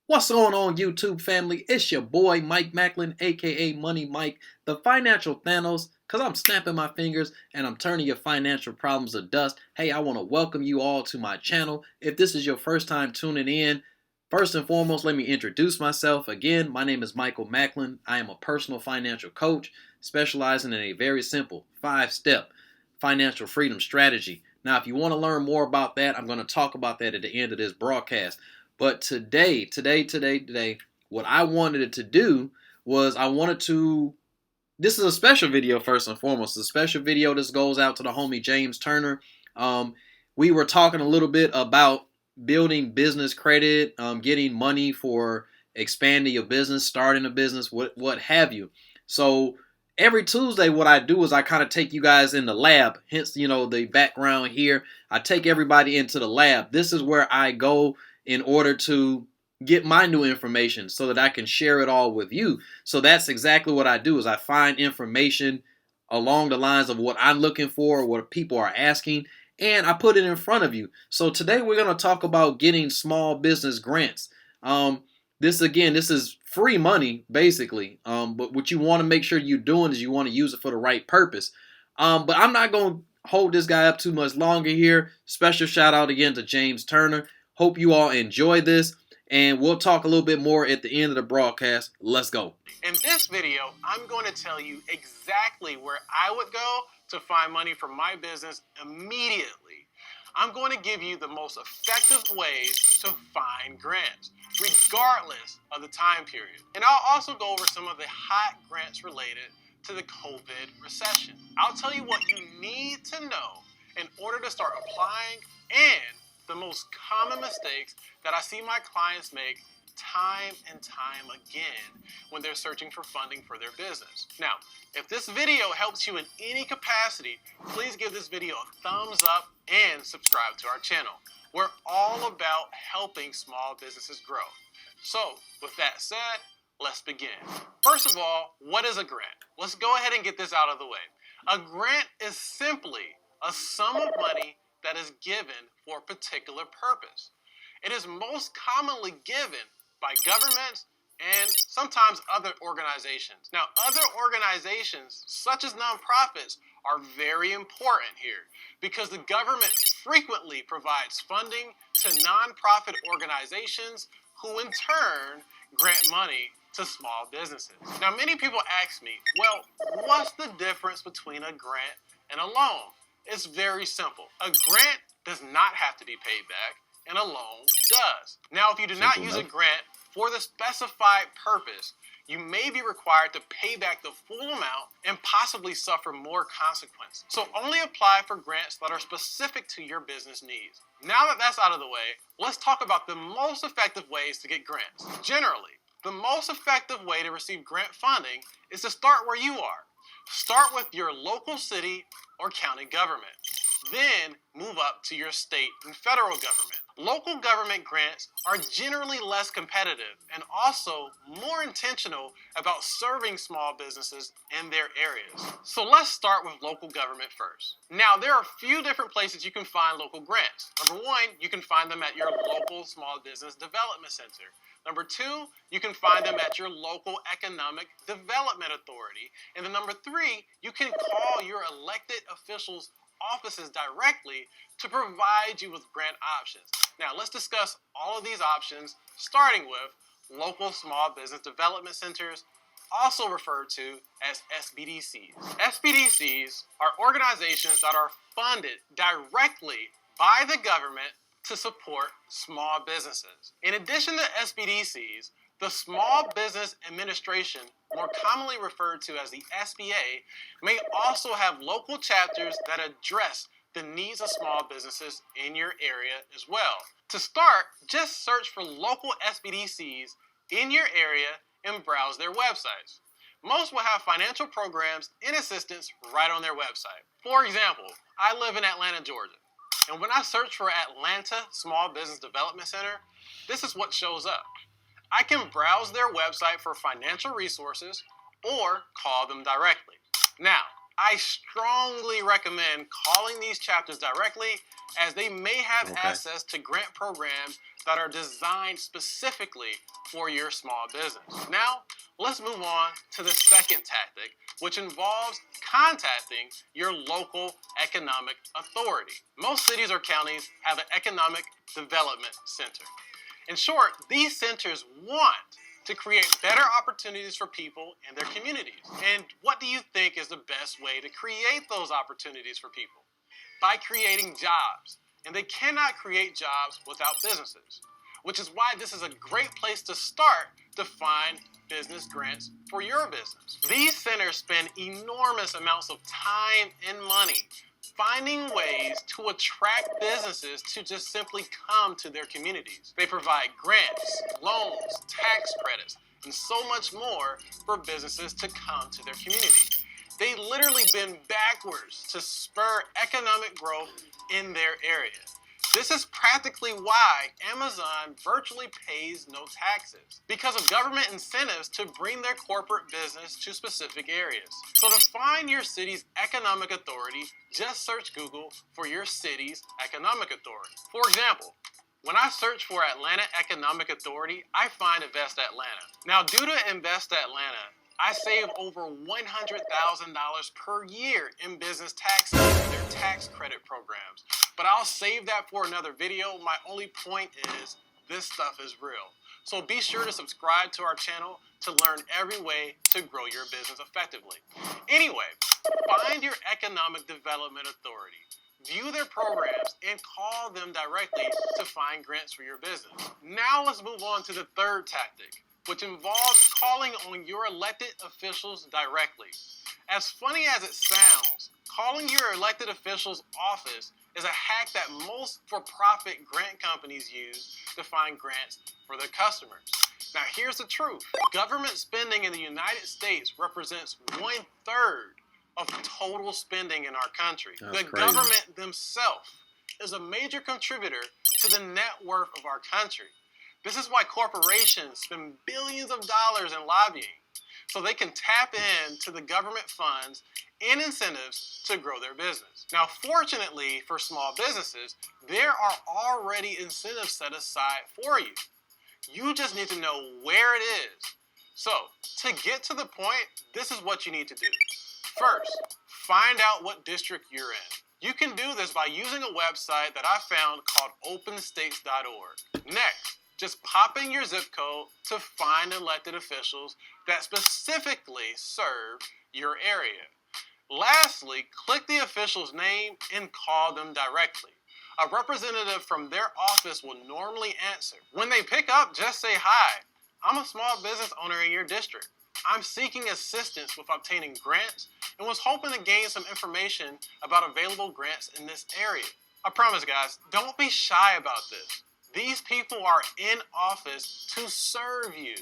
What's going on, YouTube family? It's your boy Mike Macklin, aka Money Mike, the financial Thanos, because I'm snapping my fingers and I'm turning your financial problems to dust. Hey, I want to welcome you all to my channel. If this is your first time tuning in, first and foremost, let me introduce myself. Again, my name is Michael Macklin. I am a personal financial coach specializing in a very simple 5-step financial freedom strategy. Now, if you want to learn more about that, I'm going to talk about that at the end of this broadcast. But today, what I wanted it to do was this is a special video first and foremost. A special video. This goes out to the homie James Turner. Um, we were talking a little bit about building business credit, getting money for expanding your business, starting a business, what have you. So every Tuesday, what I do is I kind of take you guys in the lab. Hence, the background here. I take everybody into the lab. This is where I go in order to get my new information so that I can share it all with you. So that's exactly what I do is I find information along the lines of what I'm looking for, what people are asking, and I put it in front of you. So today we're going to talk about getting small business grants. This is free money basically. But what you want to make sure you're doing is you want to use it for the right purpose. But I'm not going to hold this guy up too much longer here. Special shout out again to James Turner. Hope you all enjoy this, and we'll talk a little bit more at the end of the broadcast. Let's go. In this video, I'm going to tell you exactly where I would go to find money for my business immediately. I'm going to give you the most effective ways to find grants, regardless of the time period. And I'll also go over some of the hot grants related to the COVID recession. I'll tell you what you need to know in order to start applying and the most common mistakes that I see my clients make time and time again when they're searching for funding for their business. Now, if this video helps you in any capacity, please give this video a thumbs up and subscribe to our channel. We're all about helping small businesses grow. So, with that said, let's begin. First of all, what is a grant? Let's go ahead and get this out of the way. A grant is simply a sum of money that is given for a particular purpose. It is most commonly given by governments and sometimes other organizations. Now, other organizations, such as nonprofits, are very important here because the government frequently provides funding to nonprofit organizations who in turn grant money to small businesses. Now, many people ask me, well, what's the difference between a grant and a loan? It's very simple. A grant does not have to be paid back, and a loan does. Now, if you do not use a grant for the specified purpose, you may be required to pay back the full amount and possibly suffer more consequences. So only apply for grants that are specific to your business needs. Now that that's out of the way, let's talk about the most effective ways to get grants. Generally, the most effective way to receive grant funding is to start where you are. Start with your local city or county government. Then move up to your state and federal government. Local government grants are generally less competitive and also more intentional about serving small businesses in their areas. So let's start with local government first. Now, there are a few different places you can find local grants. Number one, you can find them at your local small business development center. Number two, you can find them at your local economic development authority. And then number three, you can call your elected officials' offices directly to provide you with grant options. Now, let's discuss all of these options, starting with local small business development centers, also referred to as SBDCs. SBDCs are organizations that are funded directly by the government to support small businesses. In addition to SBDCs, the Small Business Administration, more commonly referred to as the SBA, may also have local chapters that address the needs of small businesses in your area as well. To start, just search for local SBDCs in your area and browse their websites. Most will have financial programs and assistance right on their website. For example, I live in Atlanta, Georgia. And when I search for Atlanta Small Business Development Center, this is what shows up. I can browse their website for financial resources or call them directly. Now, I strongly recommend calling these chapters directly, as they may have access to grant programs that are designed specifically for your small business. Now, let's move on to the second tactic, which involves contacting your local economic authority. Most cities or counties have an economic development center. In short, these centers want to create better opportunities for people in their communities. And what do you think is the best way to create those opportunities for people? By creating jobs. And they cannot create jobs without businesses, which is why this is a great place to start to find business grants for your business. These centers spend enormous amounts of time and money finding ways to attract businesses to just simply come to their communities. They provide grants, loans, tax credits, and so much more for businesses to come to their community. They literally bend backwards to spur economic growth in their area. This is practically why Amazon virtually pays no taxes, because of government incentives to bring their corporate business to specific areas. So to find your city's economic authority, just search Google for your city's economic authority. For example, when I search for Atlanta Economic Authority, I find Invest Atlanta. Now, due to Invest Atlanta, I save over $100,000 per year in business taxes and their tax credit programs. But I'll save that for another video. My only point is this stuff is real. So be sure to subscribe to our channel to learn every way to grow your business effectively. Anyway, find your economic development authority. View their programs and call them directly to find grants for your business. Now let's move on to the third tactic, which involves calling on your elected officials directly. As funny as it sounds, calling your elected official's office is a hack that most for-profit grant companies use to find grants for their customers. Now here's the truth. Government spending in the United States represents 1/3 of total spending in our country. That's the crazy. Government themselves is a major contributor to the net worth of our country. This is why corporations spend billions of dollars in lobbying, so they can tap into the government funds and incentives to grow their business. Now, fortunately for small businesses, there are already incentives set aside for you. You just need to know where it is. So, to get to the point, this is what you need to do. First, find out what district you're in. You can do this by using a website that I found called openstates.org. Next, just pop in your zip code to find elected officials that specifically serve your area. Lastly, click the official's name and call them directly. A representative from their office will normally answer. When they pick up, just say, "Hi, I'm a small business owner in your district. I'm seeking assistance with obtaining grants and was hoping to gain some information about available grants in this area." I promise, guys, don't be shy about this. These people are in office to serve you.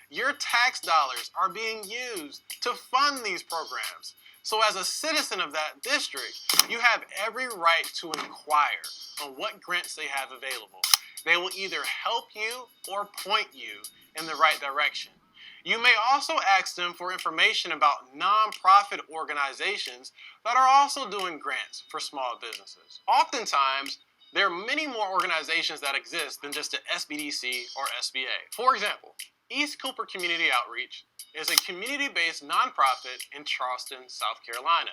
Your tax dollars are being used to fund these programs. So as a citizen of that district, you have every right to inquire on what grants they have available. They will either help you or point you in the right direction. You may also ask them for information about nonprofit organizations that are also doing grants for small businesses. Oftentimes, there are many more organizations that exist than just the SBDC or SBA. For example, East Cooper Community Outreach is a community-based nonprofit in Charleston, South Carolina.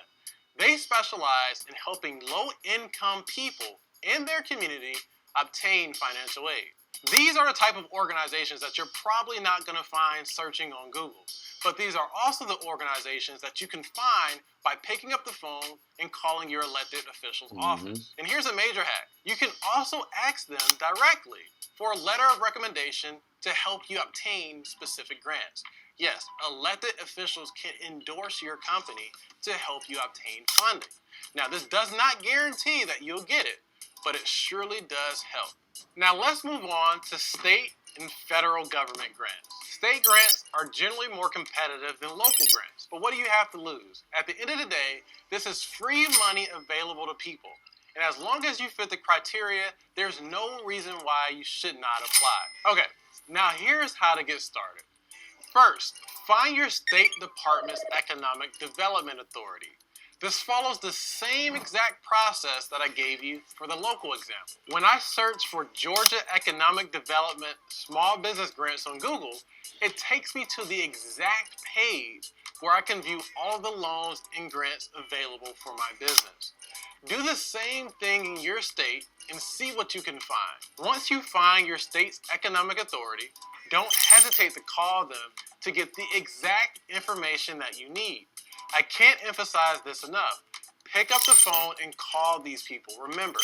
They specialize in helping low-income people in their community obtain financial aid. These are the type of organizations that you're probably not going to find searching on Google. But these are also the organizations that you can find by picking up the phone and calling your elected official's office. And here's a major hack. You can also ask them directly for a letter of recommendation to help you obtain specific grants. Yes, elected officials can endorse your company to help you obtain funding. Now, this does not guarantee that you'll get it, but it surely does help. Now, let's move on to state and federal government grants. State grants are generally more competitive than local grants, but what do you have to lose? At the end of the day, this is free money available to people. And as long as you fit the criteria, there's no reason why you should not apply. Okay, now here's how to get started. First, find your state department's economic development authority. This follows the same exact process that I gave you for the local example. When I search for Georgia Economic Development Small Business Grants on Google, it takes me to the exact page where I can view all of the loans and grants available for my business. Do the same thing in your state and see what you can find. Once you find your state's economic authority, don't hesitate to call them to get the exact information that you need. I can't emphasize this enough. Pick up the phone and call these people. Remember,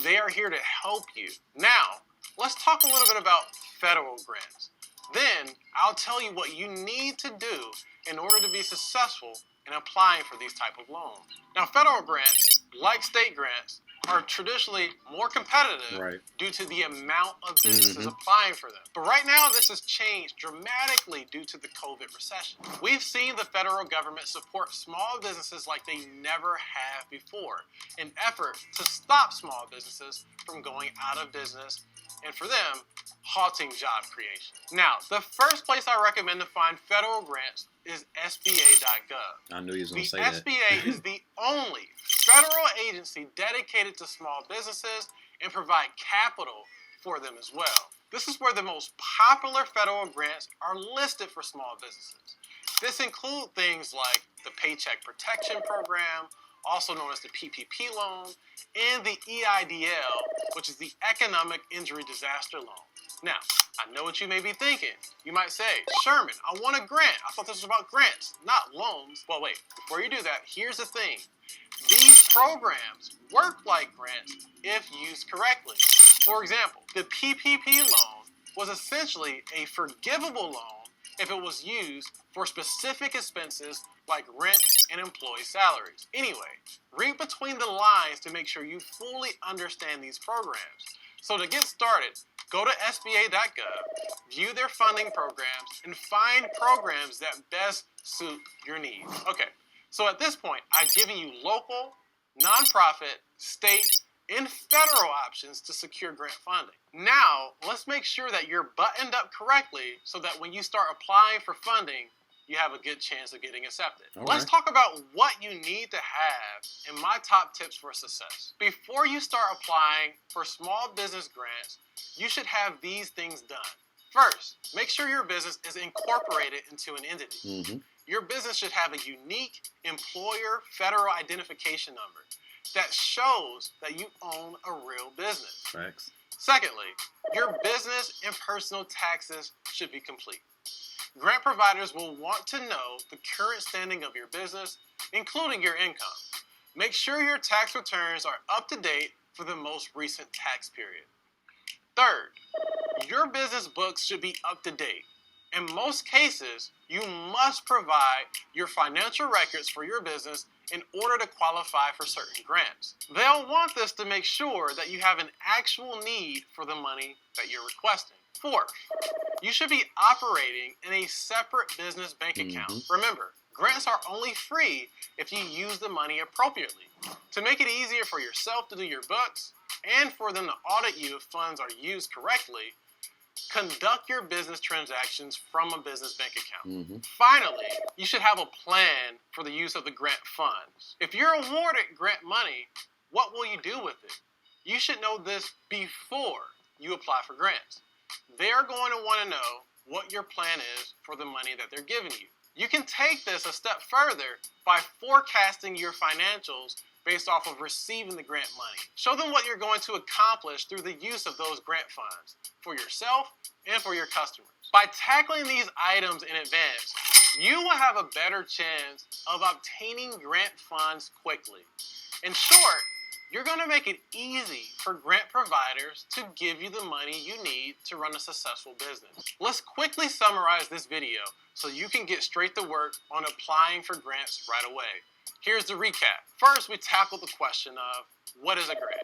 they are here to help you. Now, let's talk a little bit about federal grants. Then, I'll tell you what you need to do in order to be successful in applying for these type of loans. Now, federal grants, like state grants, are traditionally more competitive due to the amount of businesses applying for them. But right now, this has changed dramatically due to the COVID recession. We've seen the federal government support small businesses like they never have before, in effort to stop small businesses from going out of business and, for them, halting job creation. Now, the first place I recommend to find federal grants is SBA.gov. I knew he was going to say that. The SBA is the only federal agency dedicated to small businesses and provide capital for them as well. This is where the most popular federal grants are listed for small businesses. This includes things like the Paycheck Protection Program, also known as the PPP loan, and the EIDL, which is the Economic Injury Disaster Loan. Now, I know what you may be thinking. You might say, Sherman, I want a grant. I thought this was about grants, not loans. Well, wait, before you do that, here's the thing. These programs work like grants if used correctly. For example, the PPP loan was essentially a forgivable loan if it was used for specific expenses like rent and employee salaries. Anyway, read between the lines to make sure you fully understand these programs. So to get started, go to SBA.gov, view their funding programs, and find programs that best suit your needs. Okay, so at this point, I've given you local, nonprofit, state, and federal options to secure grant funding. Now, let's make sure that you're buttoned up correctly so that when you start applying for funding, you have a good chance of getting accepted. Let's talk about what you need to have and my top tips for success. Before you start applying for small business grants, you should have these things done. First, make sure your business is incorporated into an entity. Your business should have a unique employer federal identification number that shows that you own a real business. Facts. Secondly, your business and personal taxes should be complete. Grant providers will want to know the current standing of your business, including your income. Make sure your tax returns are up to date for the most recent tax period. Third, your business books should be up to date. In most cases, you must provide your financial records for your business in order to qualify for certain grants. They'll want this to make sure that you have an actual need for the money that you're requesting. Fourth, you should be operating in a separate business bank account. Remember, grants are only free if you use the money appropriately. To make it easier for yourself to do your books and for them to audit you if funds are used correctly, conduct your business transactions from a business bank account. Finally, you should have a plan for the use of the grant funds. If you're awarded grant money, what will you do with it? You should know this before you apply for grants. They're going to want to know what your plan is for the money that they're giving you. You can take this a step further by forecasting your financials based off of receiving the grant money. Show them what you're going to accomplish through the use of those grant funds for yourself and for your customers. By tackling these items in advance, you will have a better chance of obtaining grant funds quickly. In short, you're going to make it easy for grant providers to give you the money you need to run a successful business. Let's quickly summarize this video so you can get straight to work on applying for grants right away. Here's the recap. First, we tackled the question of, what is a grant?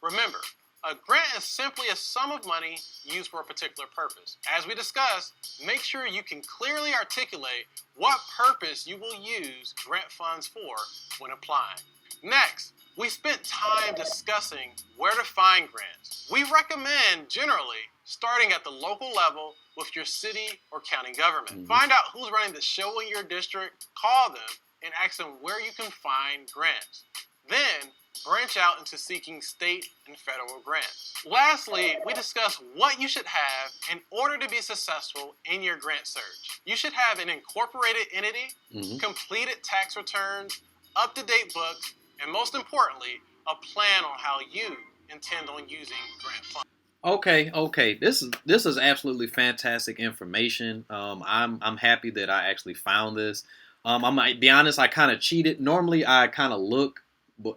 Remember, a grant is simply a sum of money used for a particular purpose. As we discussed, make sure you can clearly articulate what purpose you will use grant funds for when applying. Next, we spent time discussing where to find grants. We recommend, generally, starting at the local level with your city or county government. Find out who's running the show in your district, call them, and ask them where you can find grants. Then, branch out into seeking state and federal grants. Lastly, we discuss what you should have in order to be successful in your grant search. You should have an incorporated entity, completed tax returns, up-to-date books, and most importantly, a plan on how you intend on using grant funds. Okay. This is absolutely fantastic information. I'm happy that I actually found this. I might be honest, I kind of cheated. Normally, I kind of look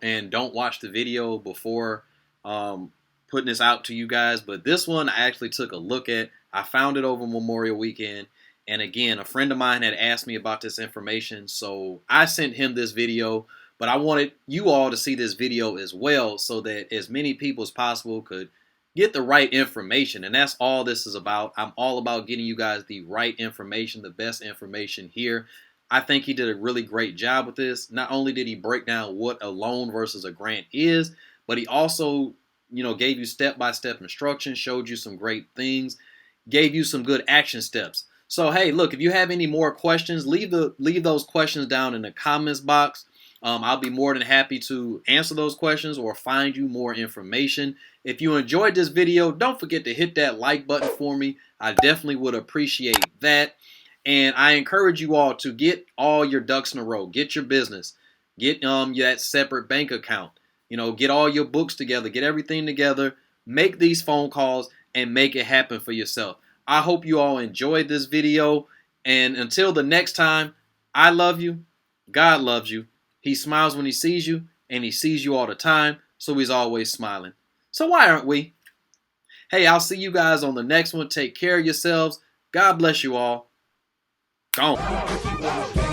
and don't watch the video before putting this out to you guys, but this one I actually took a look at. I found it over Memorial Weekend, and again, a friend of mine had asked me about this information, so I sent him this video, but I wanted you all to see this video as well so that as many people as possible could get the right information, and that's all this is about. I'm all about getting you guys the right information, the best information here. I think he did a really great job with this. Not only did he break down what a loan versus a grant is, but he also, gave you step-by-step instructions, showed you some great things, gave you some good action steps. So, hey, look, if you have any more questions, leave those questions down in the comments box. I'll be more than happy to answer those questions or find you more information. If you enjoyed this video, don't forget to hit that like button for me. I definitely would appreciate that. And I encourage you all to get all your ducks in a row. Get your business. Get that separate bank account. Get all your books together. Get everything together. Make these phone calls and make it happen for yourself. I hope you all enjoyed this video. And until the next time, I love you. God loves you. He smiles when he sees you, and he sees you all the time, so he's always smiling. So why aren't we? Hey, I'll see you guys on the next one. Take care of yourselves. God bless you all. Gone.